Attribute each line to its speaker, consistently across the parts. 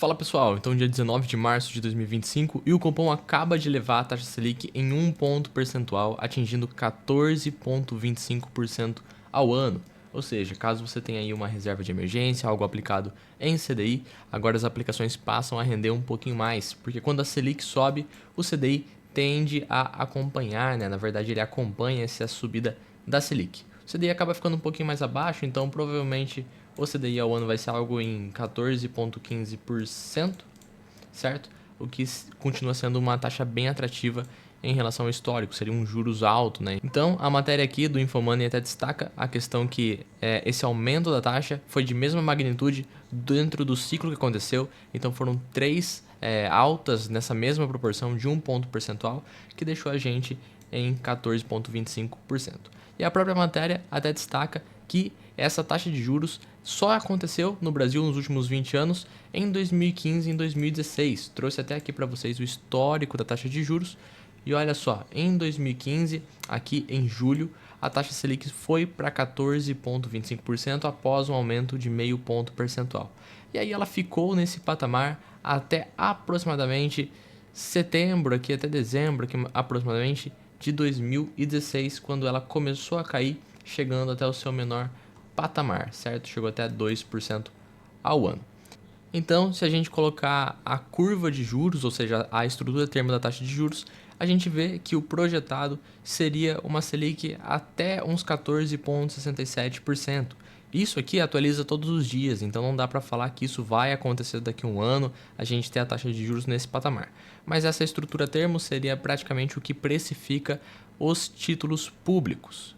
Speaker 1: Fala pessoal, então dia 19 de março de 2025 e o Copom acaba de levar a taxa Selic em 1 ponto percentual, atingindo 14,25% ao ano. Ou seja, caso você tenha aí uma reserva de emergência, algo aplicado em CDI, agora as aplicações passam a render um pouquinho mais, porque quando a Selic sobe, o CDI tende a acompanhar, né? Na verdade, ele acompanha essa subida da Selic. O CDI acaba ficando um pouquinho mais abaixo, então provavelmente o CDI ao ano vai ser algo em 14,15%, certo? O que continua sendo uma taxa bem atrativa em relação ao histórico, seria um juros alto, né? Então, a matéria aqui do Infomoney até destaca a questão que esse aumento da taxa foi de mesma magnitude dentro do ciclo que aconteceu, então foram três altas nessa mesma proporção de 1 ponto percentual, que deixou a gente em 14,25%. E a própria matéria até destaca que essa taxa de juros só aconteceu no Brasil nos últimos 20 anos, em 2015 e em 2016. Trouxe até aqui para vocês o histórico da taxa de juros. E olha só, em 2015, aqui em julho, a taxa Selic foi para 14,25% após um aumento de meio ponto percentual. E aí ela ficou nesse patamar até aproximadamente setembro, aqui até dezembro, aqui aproximadamente, de 2016, quando ela começou a cair, chegando até o seu menor patamar, certo? Chegou até 2% ao ano. Então, se a gente colocar a curva de juros, ou seja, a estrutura termo da taxa de juros, a gente vê que o projetado seria uma Selic até uns 14,67%. Isso aqui atualiza todos os dias, então não dá para falar que isso vai acontecer daqui a um ano, a gente ter a taxa de juros nesse patamar. Mas essa estrutura termo seria praticamente o que precifica os títulos públicos.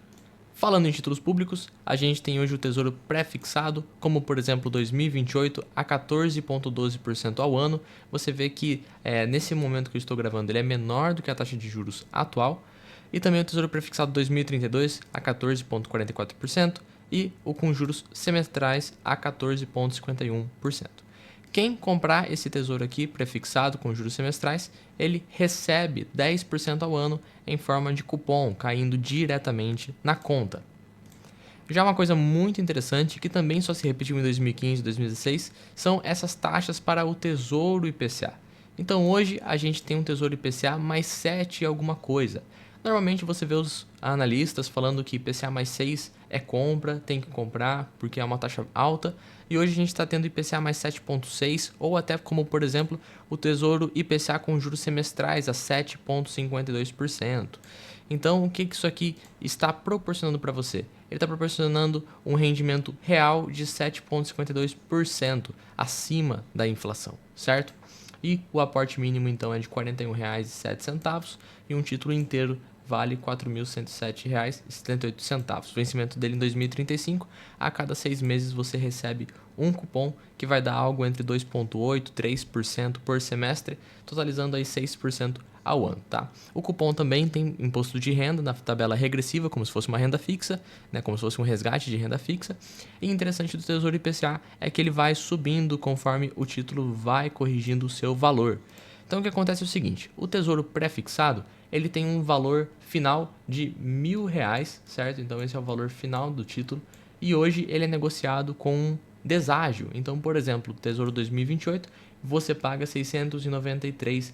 Speaker 1: Falando em títulos públicos, a gente tem hoje o Tesouro pré-fixado, como por exemplo 2028 a 14,12% ao ano. Você vê que nesse momento que eu estou gravando ele é menor do que a taxa de juros atual. E também o Tesouro pré-fixado 2032 a 14,44% e o com juros semestrais a 14,51%. Quem comprar esse tesouro aqui prefixado com juros semestrais, ele recebe 10% ao ano em forma de cupom, caindo diretamente na conta. Já uma coisa muito interessante, que também só se repetiu em 2015 e 2016, são essas taxas para o Tesouro IPCA. Então hoje a gente tem um Tesouro IPCA mais 7 alguma coisa. Normalmente você vê os analistas falando que IPCA mais 6 é compra, tem que comprar porque é uma taxa alta. E hoje a gente está tendo IPCA mais 7,6 ou até como, por exemplo, o Tesouro IPCA com juros semestrais a 7,52%. Então, o que isso aqui está proporcionando para você? Ele está proporcionando um rendimento real de 7,52% acima da inflação, certo? E o aporte mínimo, então, é de R$ 41,07 e um título inteiro vale R$ 4.107,78. O vencimento dele em 2035. A cada 6 meses você recebe um cupom que vai dar algo entre 2,8% e 3% por semestre, totalizando aí 6% ao ano, tá? O cupom também tem imposto de renda na tabela regressiva, como se fosse uma renda fixa, né? Como se fosse um resgate de renda fixa. E interessante do Tesouro IPCA é que ele vai subindo conforme o título vai corrigindo o seu valor. Então o que acontece é o seguinte, o Tesouro pré-fixado, ele tem um valor final de R$ 1.000, certo? Então esse é o valor final do título e hoje ele é negociado com um deságio. Então, por exemplo, o Tesouro 2028, você paga R$ 693.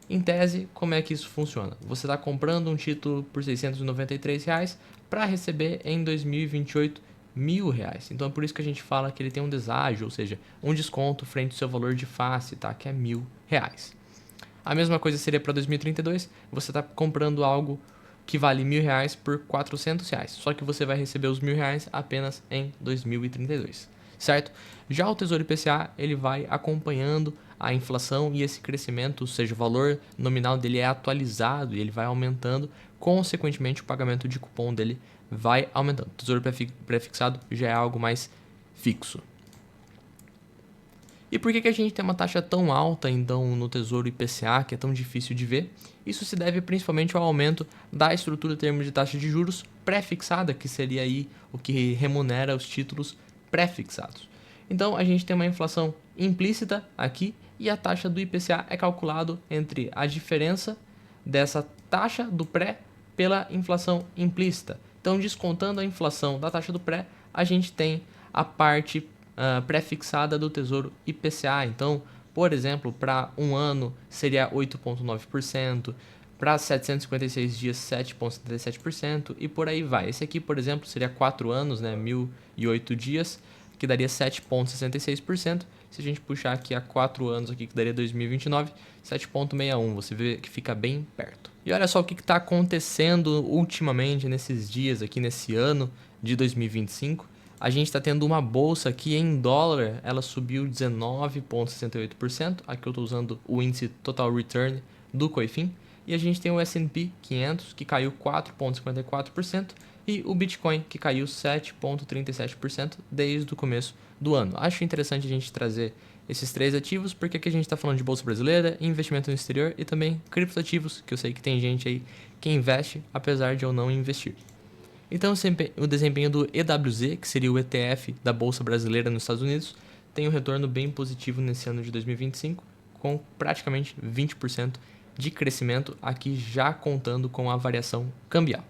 Speaker 1: Em tese, como é que isso funciona? Você está comprando um título por R$ 693 para receber em 2028 R$ 1.000. Então é por isso que a gente fala que ele tem um deságio, ou seja, um desconto frente ao seu valor de face, tá? Que é R$ 1.000. A mesma coisa seria para 2032, você está comprando algo que vale R$ 1.000 por R$ 400, só que você vai receber os R$ 1.000 apenas em 2032, certo? Já o Tesouro IPCA, ele vai acompanhando a inflação e esse crescimento, ou seja, o valor nominal dele é atualizado e ele vai aumentando, consequentemente o pagamento de cupom dele vai aumentando. O Tesouro pré-fixado já é algo mais fixo. E por que a gente tem uma taxa tão alta, então, no Tesouro IPCA, que é tão difícil de ver? Isso se deve principalmente ao aumento da estrutura em termos de taxa de juros pré-fixada, que seria aí o que remunera os títulos pré-fixados. Então, a gente tem uma inflação implícita aqui e a taxa do IPCA é calculado entre a diferença dessa taxa do pré pela inflação implícita. Então, descontando a inflação da taxa do pré, a gente tem a parte pré-fixada do Tesouro IPCA. Então, por exemplo, para um ano seria 8,9%, para 756 dias 7,77% e por aí vai. Esse aqui, por exemplo, seria 4 anos, né, 1.008 dias, que daria 7,66%. Se a gente puxar aqui a 4 anos, aqui, que daria 2029, 7,61%. Você vê que fica bem perto. E olha só o que está acontecendo ultimamente nesses dias aqui, nesse ano de 2025. A gente está tendo uma bolsa aqui em dólar, ela subiu 19,68%. Aqui eu estou usando o índice Total Return do Coifin. E a gente tem o S&P 500 que caiu 4,54% e o Bitcoin que caiu 7,37% desde o começo do ano. Acho interessante a gente trazer esses 3 ativos porque aqui a gente está falando de bolsa brasileira, investimento no exterior e também criptoativos, que eu sei que tem gente aí que investe apesar de eu não investir. Então o desempenho do EWZ, que seria o ETF da bolsa brasileira nos Estados Unidos, tem um retorno bem positivo nesse ano de 2025, com praticamente 20% de crescimento, aqui já contando com a variação cambial.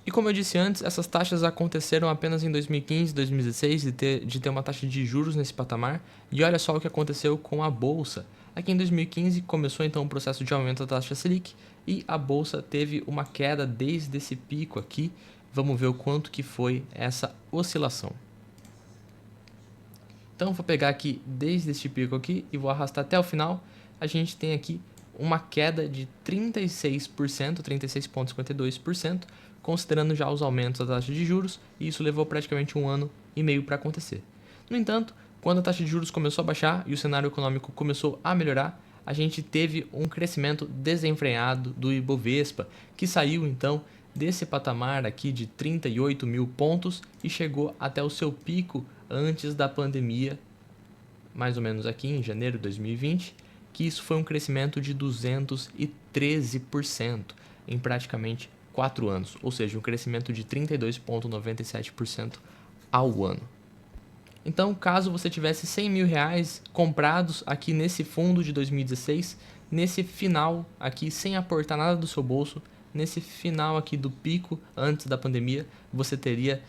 Speaker 1: E como eu disse antes, essas taxas aconteceram apenas em 2015, 2016, de ter uma taxa de juros nesse patamar, e olha só o que aconteceu com a Bolsa. Aqui em 2015 começou então o processo de aumento da taxa Selic, e a Bolsa teve uma queda desde esse pico aqui. Vamos ver o quanto que foi essa oscilação. Então vou pegar aqui desde este pico aqui e vou arrastar até o final. A gente tem aqui uma queda de 36%, 36,52%, considerando já os aumentos da taxa de juros, e isso levou praticamente 1 ano e meio para acontecer. No entanto, quando a taxa de juros começou a baixar e o cenário econômico começou a melhorar, a gente teve um crescimento desenfreado do Ibovespa, que saiu então desse patamar aqui de 38 mil pontos e chegou até o seu pico antes da pandemia, mais ou menos aqui em janeiro de 2020, que isso foi um crescimento de 213% em praticamente 4 anos, ou seja, um crescimento de 32,97% ao ano. Então, caso você tivesse 100 mil reais comprados aqui nesse fundo de 2016, nesse final aqui, sem aportar nada do seu bolso, nesse final aqui do pico antes da pandemia, você teria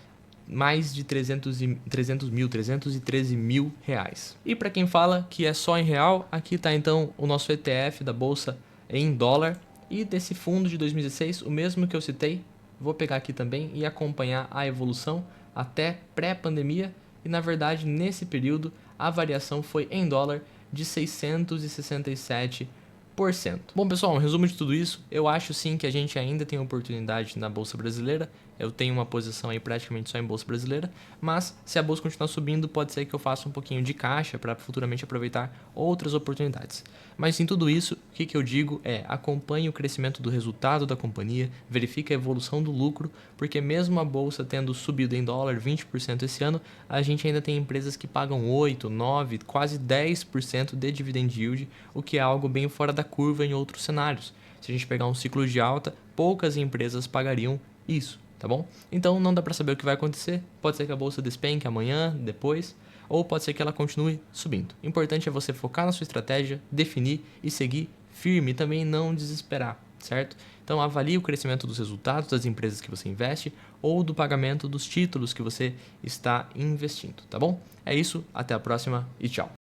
Speaker 1: mais de 313 mil reais. E para quem fala que é só em real, aqui está então o nosso ETF da bolsa em dólar. E desse fundo de 2016, o mesmo que eu citei, vou pegar aqui também e acompanhar a evolução até pré-pandemia. E na verdade, nesse período, a variação foi em dólar de 667%. Bom, pessoal, um resumo de tudo isso, eu acho sim que a gente ainda tem oportunidade na Bolsa Brasileira. Eu tenho uma posição aí praticamente só em Bolsa Brasileira, mas se a Bolsa continuar subindo, pode ser que eu faça um pouquinho de caixa para futuramente aproveitar outras oportunidades. Mas em tudo isso, o que eu digo é, acompanhe o crescimento do resultado da companhia, verifique a evolução do lucro, porque mesmo a Bolsa tendo subido em dólar 20% esse ano, a gente ainda tem empresas que pagam 8, 9, quase 10% de dividend yield, o que é algo bem fora da curva em outros cenários. Se a gente pegar um ciclo de alta, poucas empresas pagariam isso, tá bom? Então não dá para saber o que vai acontecer, pode ser que a bolsa despenque amanhã, depois, ou pode ser que ela continue subindo. O importante é você focar na sua estratégia, definir e seguir firme e também não desesperar, certo? Então avalie o crescimento dos resultados das empresas que você investe ou do pagamento dos títulos que você está investindo, tá bom? É isso, até a próxima e tchau!